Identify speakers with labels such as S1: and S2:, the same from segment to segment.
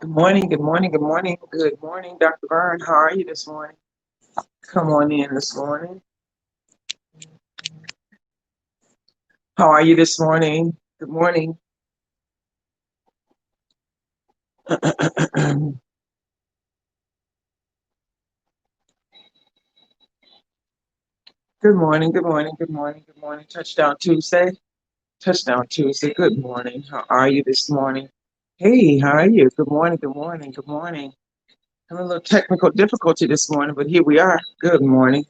S1: Good morning, good morning, good morning, good morning, Dr. Byrne. How are you this morning? Come on in this morning. How are you this morning? Good morning. Good morning, good morning, good morning, good morning. Touchdown Tuesday. Touchdown Tuesday. Good morning. How are you this morning? Hey, how are you? Good morning, good morning, good morning. Having a little technical difficulty this morning, but here we are. Good morning.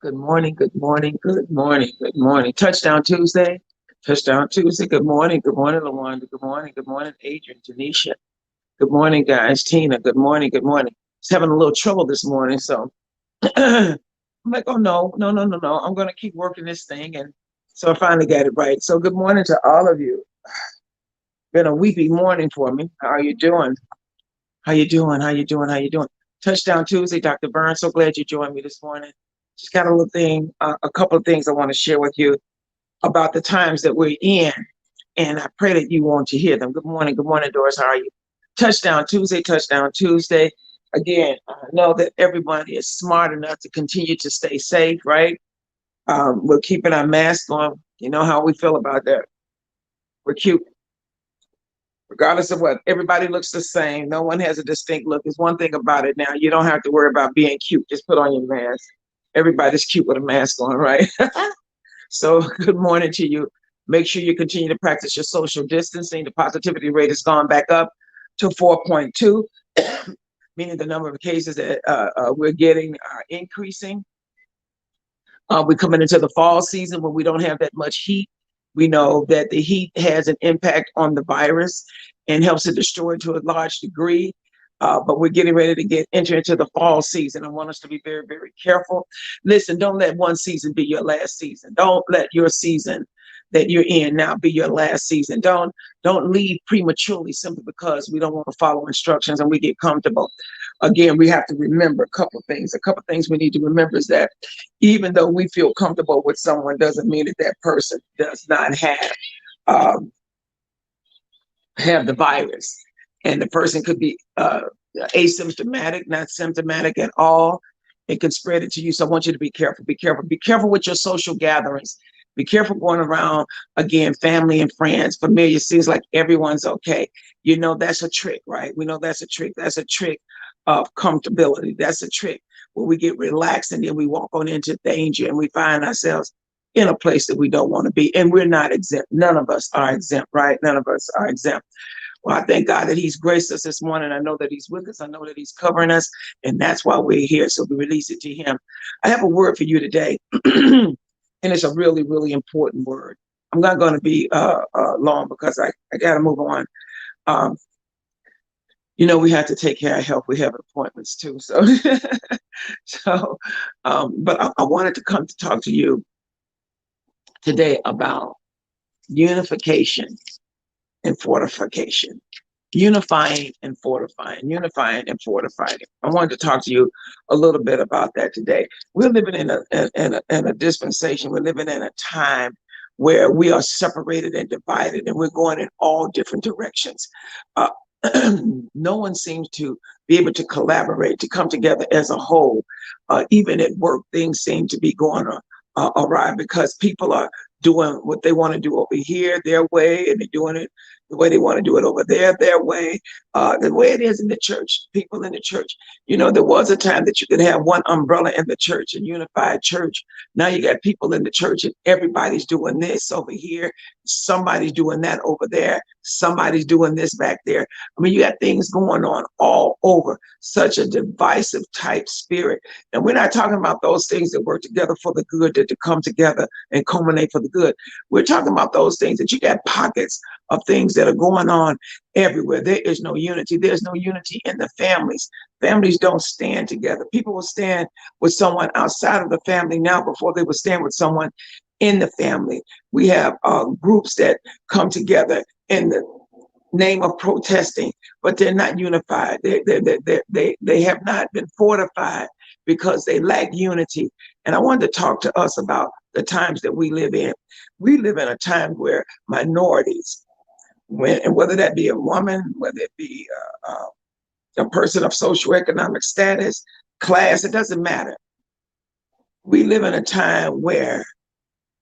S1: Good morning, good morning, good morning, good morning. Touchdown Tuesday. Touchdown Tuesday. Good morning, good morning, LaWanda. Good morning, Adrian, Tanisha. Good morning, guys. Tina, good morning, good morning. Just having a little trouble this morning, so I'm like, oh no, no, no, no, no. I'm gonna keep working this thing, and so I finally got it right. So good morning to all of you. Been a weepy morning for me. How are you doing? How you doing? How you doing? How you doing? Touchdown Tuesday, Dr. Burns. So glad you joined me this morning. Just got a little thing, a couple of things I want to share with you about the times that we're in, and I pray that you want to hear them. Good morning, Doris. How are you? Touchdown Tuesday, Touchdown Tuesday. Again, I know that everybody is smart enough to continue to stay safe, right? We're keeping our mask on. You know how we feel about that. We're cute, regardless of what. Everybody looks the same. No one has a distinct look. There's one thing about it now. You don't have to worry about being cute. Just put on your mask. Everybody's cute with a mask on, right? So good morning to you. Make sure you continue to practice your social distancing. The positivity rate has gone back up to 4.2, meaning the number of cases that we're getting are increasing. We're coming into the fall season where we don't have that much heat. We know that the heat has an impact on the virus and helps it destroy it to a large degree. But we're getting ready to enter into the fall season. I want us to be very, very careful. Listen, don't let one season be your last season. Don't let your season that you're in now be your last season. Don't leave prematurely simply because we don't want to follow instructions and we get comfortable. Again, we have to remember a couple of things. A couple of things we need to remember is that even though we feel comfortable with someone doesn't mean that that person does not um, have the virus. And the person could be asymptomatic, not symptomatic at all. It can spread it to you. So I want you to be careful. Be careful. Be careful with your social gatherings. Be careful going around, again, family and friends, familiar. Seems like everyone's okay. You know, that's a trick, right? We know that's a trick. That's a trick of comfortability. That's a trick where we get relaxed and then we walk on into danger and we find ourselves in a place that we don't want to be. And we're not exempt. None of us are exempt, right? None of us are exempt. Well, I thank God that He's graced us this morning. I know that He's with us. I know that He's covering us. And that's why we're here. So we release it to Him. I have a word for you today. And it's a really, really important word. I'm not going to be long because I got to move on. Um, we have to take care of health. We have appointments too. So, but I wanted to come to talk to you today about unification and fortification. Unifying and fortifying, unifying and fortifying. I wanted to talk to you a little bit about that today. We're living in a dispensation. We're living in a time where we are separated and divided, and we're going in all different directions. Uh, no one seems to be able to collaborate, to come together as a whole. Even at work, things seem to be going awry because people are doing what they want to do over here their way, and they're doing it the way they want to do it over there their way, the way it is in the church, people in the church. There was a time that you could have one umbrella in the church, a unified church. Now you got people in the church and everybody's doing this over here. Somebody's doing that over there. Somebody's doing this back there. I mean, you got things going on all over. Such a divisive type spirit. And we're not talking about those things that work together for the good, that to come together and culminate for the good. We're talking about those things that you got pockets of things that are going on everywhere. There is no unity. There's no unity in the families. Families don't stand together. People will stand with someone outside of the family now before they would stand with someone in the family. We have groups that come together in the name of protesting, but they're not unified. They have not been fortified because they lack unity. And I wanted to talk to us about the times that we live in. We live in a time where minorities and whether that be a woman, whether it be a person of socioeconomic status, class, it doesn't matter. We live in a time where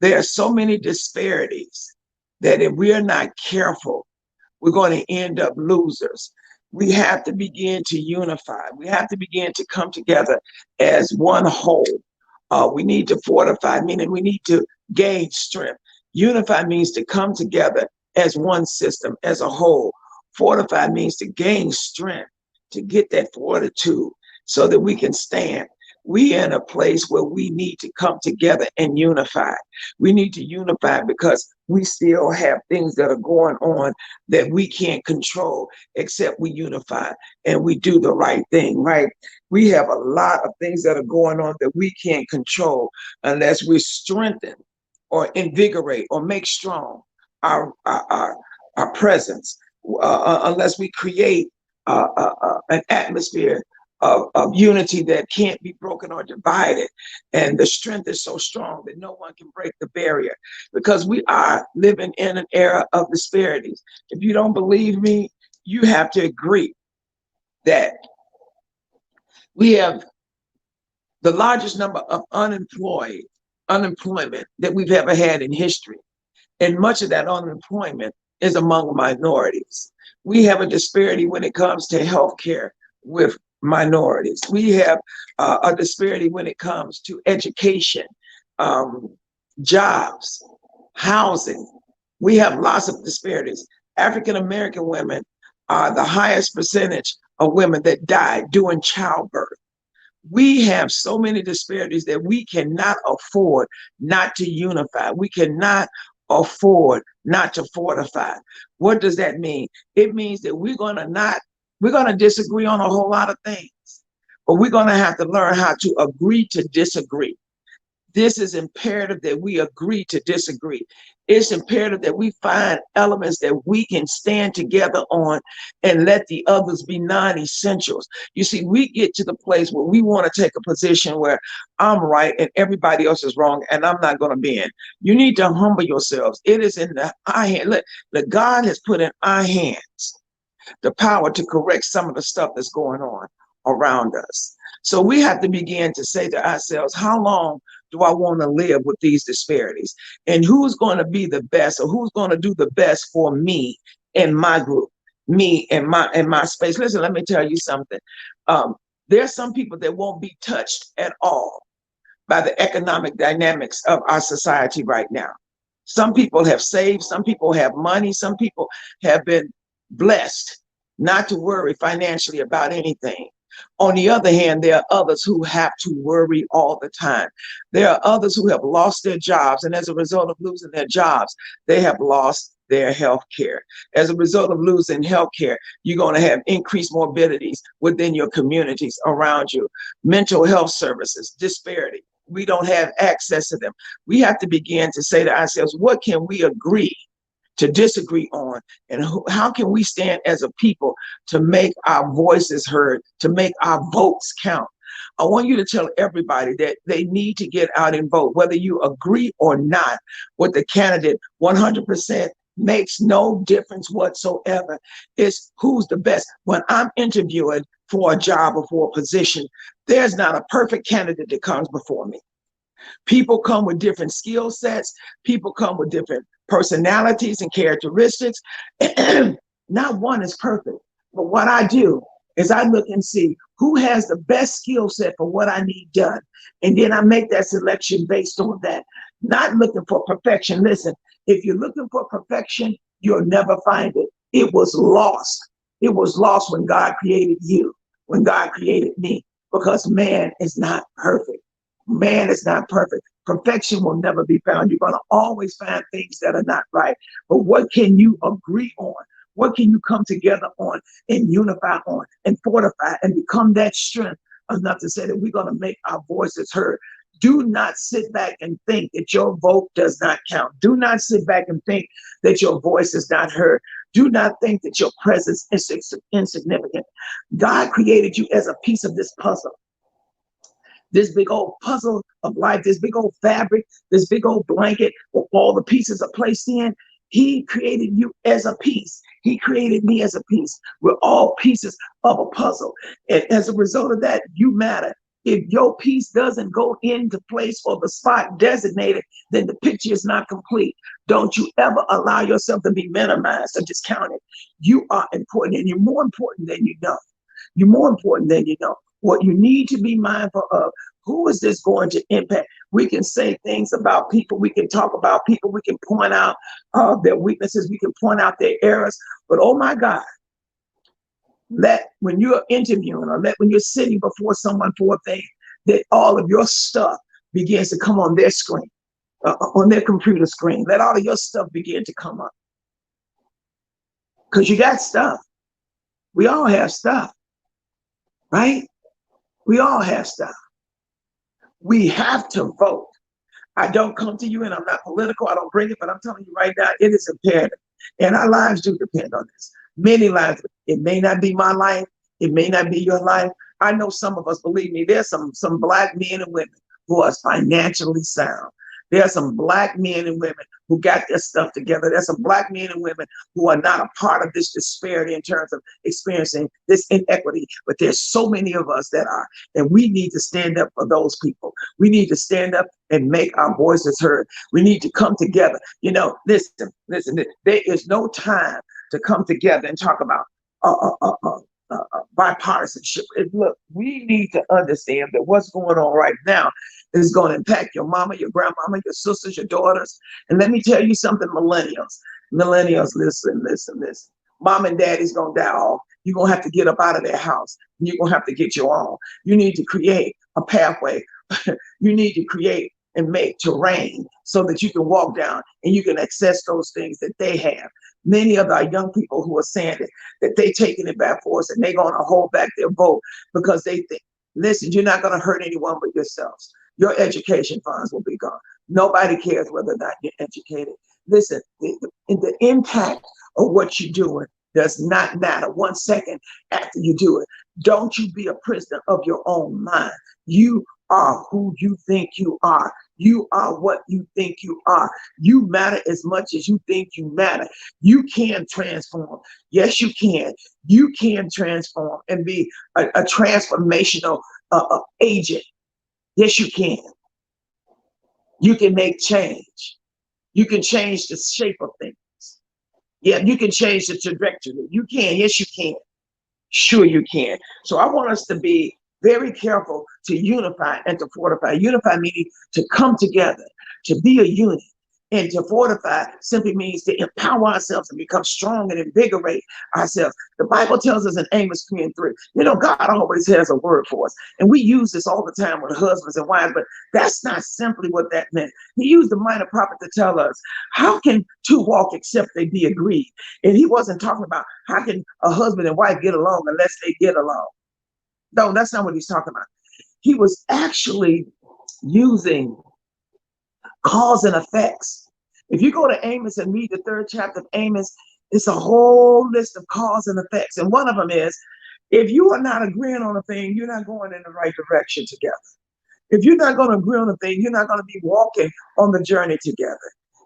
S1: there are so many disparities that if we are not careful, we're going to end up losers. We have to begin to unify. We have to begin to come together as one whole. We need to fortify, meaning we need to gain strength. Unify means to come together as one system, as a whole. Fortify means to gain strength, to get that fortitude so that we can stand. We are in a place where we need to come together and unify. We need to unify because we still have things that are going on that we can't control, except we unify and we do the right thing, right? We have a lot of things that are going on that we can't control unless we strengthen or invigorate or make strong our presence, unless we create an atmosphere of unity that can't be broken or divided. And the strength is so strong that no one can break the barrier, because we are living in an era of disparities. If you don't believe me, you have to agree that we have the largest number of unemployment that we've ever had in history. And much of that unemployment is among minorities. We have a disparity when it comes to healthcare with minorities. We have a disparity when it comes to education, jobs, housing. We have lots of disparities. African American women are the highest percentage of women that die during childbirth. We have so many disparities that we cannot afford not to unify. We cannot afford not to fortify. What does that mean? It means that we're going to disagree on a whole lot of things, but we're going to have to learn how to agree to disagree. This is imperative that we agree to disagree. It's imperative that we find elements that we can stand together on and let the others be non-essentials. You see, we get to the place where we want to take a position where I'm right and everybody else is wrong and I'm not going to bend. You need to humble yourselves. It is in our hand. Look, God has put in our hands the power to correct some of the stuff that's going on around us. So we have to begin to say to ourselves, how long do I want to live with these disparities? And who's going to be the best, or who's going to do the best for me and my group, me and my space? Listen, let me tell you something. There's some people that won't be touched at all by the economic dynamics of our society right now. Some people have saved, some people have money, some people have been blessed not to worry financially about anything. On the other hand, there are others who have to worry all the time. There are others who have lost their jobs, and as a result of losing their jobs, they have lost their health care. As a result of losing health care, you're going to have increased morbidities within your communities around you. Mental health services, disparity. We don't have access to them. We have to begin to say to ourselves, what can we agree to disagree on, and how can we stand as a people to make our voices heard, to make our votes count? I want you to tell everybody that they need to get out and vote, whether you agree or not with the candidate. 100% makes no difference whatsoever. It's who's the best. When I'm interviewing for a job or for a position, there's not a perfect candidate that comes before me. People come with different skill sets. People come with different personalities and characteristics. Not one is perfect. But what I do is I look and see who has the best skill set for what I need done. And then I make that selection based on that. Not looking for perfection. Listen, if you're looking for perfection, you'll never find it. It was lost. It was lost when God created you, when God created me, because man is not perfect. Man is not perfect. Perfection will never be found. You're going to always find things that are not right. But what can you agree on? What can you come together on and unify on and fortify and become that strength enough to say that we're going to make our voices heard? Do not sit back and think that your vote does not count. Do not sit back and think that your voice is not heard. Do not think that your presence is insignificant. God created you as a piece of this puzzle. This big old puzzle of life, this big old fabric, this big old blanket where all the pieces are placed in.
S2: He created you as a piece. He created me as a piece. We're all pieces of a puzzle. And as a result of that, you matter. If your piece doesn't go into place or the spot designated, then the picture is not complete. Don't you ever allow yourself to be minimized or discounted. You are important, and you're more important than you know. You're more important than you know. What you need to be mindful of, who is this going to impact? We can say things about people. We can talk about people. We can point out their weaknesses. We can point out their errors. But oh my God, let when you're interviewing or let when you're sitting before someone for a thing, that all of your stuff begins to come on their screen, on their computer screen. Let all of your stuff begin to come up. Because you got stuff. We all have stuff, right? We all have stuff. We have to vote. I don't come to you and I'm not political. I don't bring it, but I'm telling you right now, it is imperative. And our lives do depend on this. Many lives. It may not be my life. It may not be your life. I know some of us, believe me, there's some Black men and women who are financially sound. There are some Black men and women who got their stuff together. There's some Black men and women who are not a part of this disparity in terms of experiencing this inequity. But there's so many of us that are. And we need to stand up for those people. We need to stand up and make our voices heard. We need to come together. You know, listen, there is no time to come together and talk about bipartisanship. Look, we need to understand that what's going on right now is going to impact your mama, your grandmama, your sisters, your daughters. And let me tell you something, millennials, listen. Mom and daddy's going to die off. You're going to have to get up out of their house. And you're going to have to get your own. You need to create a pathway. You need to create and make terrain so that you can walk down and you can access those things that they have. Many of our young people who are saying that they're taking it back for us and they're going to hold back their vote because they think, listen, you're not going to hurt anyone but yourselves. Your education funds will be gone. Nobody cares whether or not you're educated. Listen, the impact of what you're doing does not matter 1 second after you do it. Don't you be a prisoner of your own mind. You are who you think you are. You are what you think you are. You matter as much as you think you matter. You can transform. Yes, you can. You can transform and be a transformational agent. Yes, you can. You can make change. You can change the shape of things. Yeah, you can change the trajectory. You can. Yes, you can. Sure, you can. So I want us to be very careful to unify and to fortify. Unify meaning to come together, to be a unit. And to fortify simply means to empower ourselves and become strong and invigorate ourselves. The Bible tells us in Amos 3:3, you know, God always has a word for us. And we use this all the time with husbands and wives, but that's not simply what that meant. He used the minor prophet to tell us, how can two walk except they be agreed? And he wasn't talking about how can a husband and wife get along unless they get along. No, that's not what he's talking about. He was actually using cause and effects. If you go to Amos and read the 3rd chapter of Amos, it's a whole list of cause and effects. And one of them is, if you are not agreeing on a thing, you're not going in the right direction together. If you're not going to agree on a thing, you're not going to be walking on the journey together.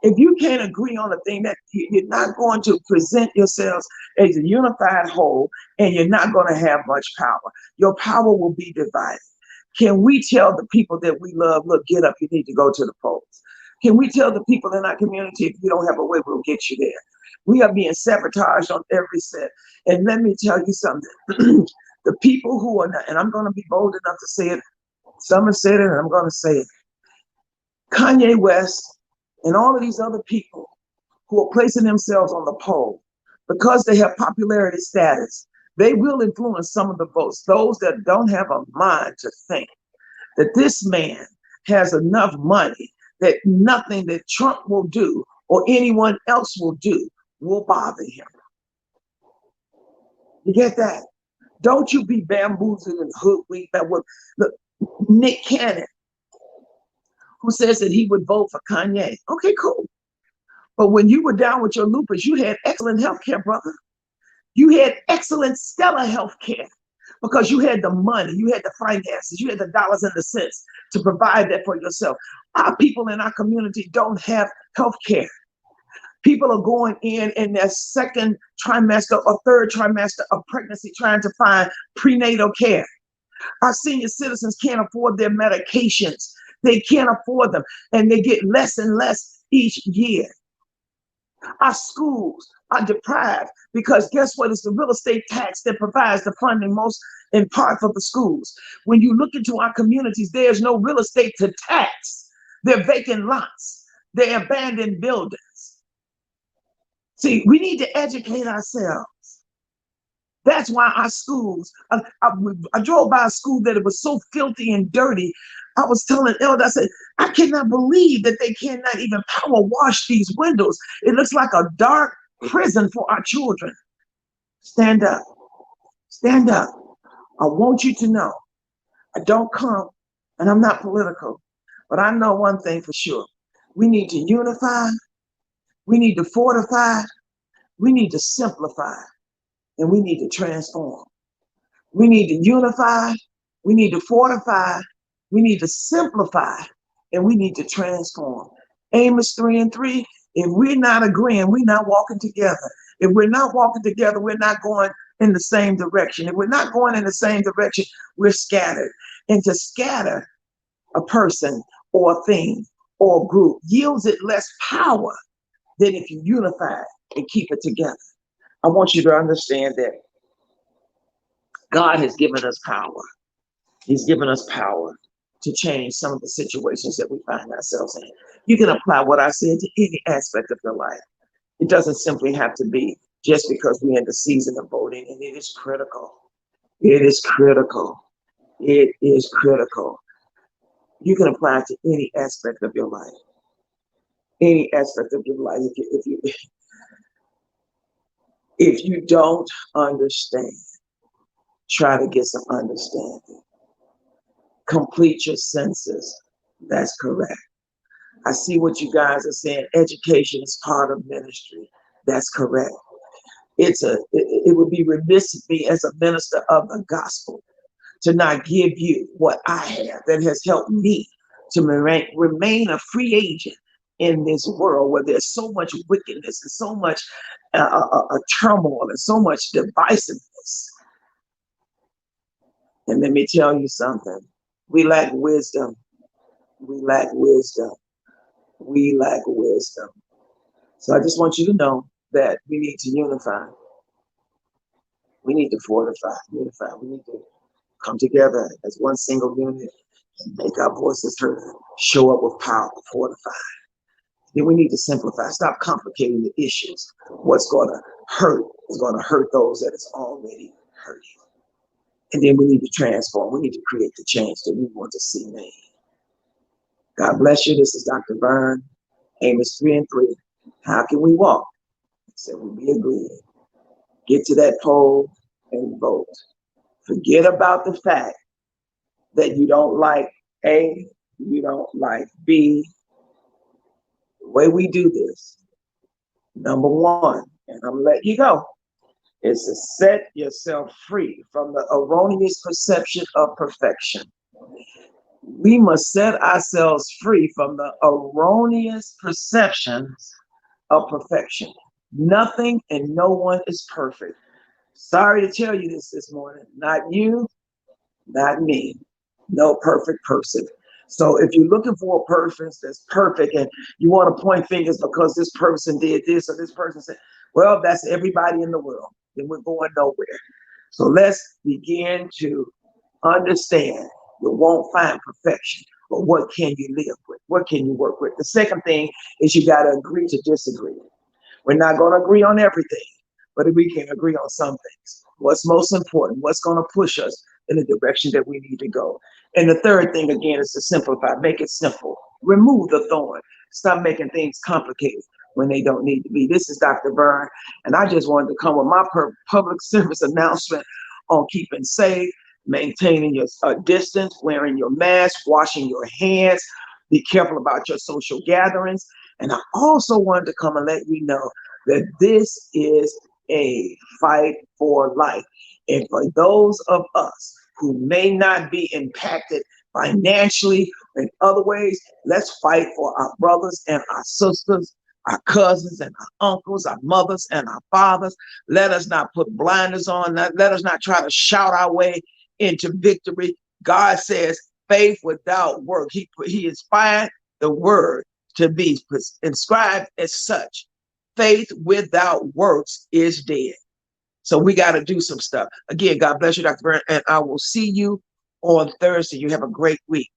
S2: If you can't agree on a thing, that you're not going to present yourselves as a unified whole, and you're not going to have much power. Your power will be divided. Can we tell the people that we love, look, get up, you need to go to the polls? Can we tell the people in our community, if you don't have a way, we'll get you there? We are being sabotaged on every set. And let me tell you something. The people who are not, and I'm going to be bold enough to say it, some have said it, and I'm going to say it. Kanye West and all of these other people who are placing themselves on the poll, because they have popularity status, they will influence some of the votes. Those that don't have a mind to think that this man has enough money that nothing that Trump will do or anyone else will do will bother him. You get that? Don't you be bamboozled and hoodwinked by what, look, Nick Cannon, who says that he would vote for Kanye. Okay, cool. But when you were down with your lupus, you had excellent health care, brother. You had excellent, stellar health care because you had the money, you had the finances, you had the dollars and the cents to provide that for yourself. Our people in our community don't have health care. People are going in their second trimester or third trimester of pregnancy trying to find prenatal care. Our senior citizens can't afford their medications. They can't afford them, and they get less and less each year. Our schools are deprived because guess what? It's the real estate tax that provides the funding most in part for the schools. When you look into our communities, there's no real estate to tax. They're vacant lots. They're abandoned buildings. See, we need to educate ourselves. That's why our schools, I drove by a school that it was so filthy and dirty. I was telling Elder, I said, I cannot believe that they cannot even power wash these windows. It looks like a dark prison for our children. Stand up. Stand up. I want you to know I don't come, and I'm not political, but I know one thing for sure. We need to unify, we need to fortify, we need to simplify, and we need to transform. We need to unify, we need to fortify, we need to simplify, and we need to transform. Amos 3:3, if we're not agreeing, we're not walking together. If we're not walking together, we're not going in the same direction. If we're not going in the same direction, we're scattered. And to scatter a person or a thing or a group yields it less power than if you unify and keep it together. I want you to understand that God has given us power. He's given us power to change some of the situations that we find ourselves in. You can apply what I said to any aspect of your life. It doesn't simply have to be just because we're in the season of voting, and it is critical. It is critical. It is critical. You can apply it to any aspect of your life. Any aspect of your life. If you don't understand, try to get some understanding. Complete your senses. That's correct. I see what you guys are saying. Education is part of ministry. That's correct. It would be remiss of me as a minister of the gospel to not give you what I have that has helped me to remain a free agent in this world where there's so much wickedness and so much turmoil and so much divisiveness. And let me tell you something. We lack wisdom. We lack wisdom. We lack wisdom. So I just want you to know that we need to unify. We need to fortify, unify. We need to come together as one single unit and make our voices heard, show up with power, fortify. Then we need to simplify, stop complicating the issues. What's going to hurt is going to hurt those that is already hurting. And then we need to transform. We need to create the change that we want to see made. God bless you. This is Dr. Byrne, Amos 3:3. How can we walk? Said we be agreeing. Get to that poll and vote. Forget about the fact that you don't like A, you don't like B. The way we do this, number one, and I'm gonna let you go, is to set yourself free from the erroneous perception of perfection. We must set ourselves free from the erroneous perceptions of perfection. Nothing and no one is perfect. Sorry to tell you this morning. Not you, not me. No perfect person. So if you're looking for a person that's perfect and you want to point fingers because this person did this or this person said, well, that's everybody in the world. Then we're going nowhere. So let's begin to understand you won't find perfection, but what can you live with? What can you work with? The second thing is you got to agree to disagree. We're not going to agree on everything, but we can agree on some things. What's most important? What's going to push us in the direction that we need to go? And the third thing, again, is to simplify. Make it simple. Remove the thorn. Stop making things complicated when they don't need to be. This is Dr. Byrne, and I just wanted to come with my public service announcement on keeping safe, maintaining your distance, wearing your mask, washing your hands. Be careful about your social gatherings. And I also wanted to come and let you know that this is a fight for life. And for those of us who may not be impacted financially in other ways, let's fight for our brothers and our sisters our cousins and our uncles, our mothers and our fathers. Let us not put blinders on. Let us not try to shout our way into victory. God says faith without work. He inspired the word to be inscribed as such. Faith without works is dead. So we got to do some stuff. Again, God bless you, Dr. Byrne, and I will see you on Thursday. You have a great week.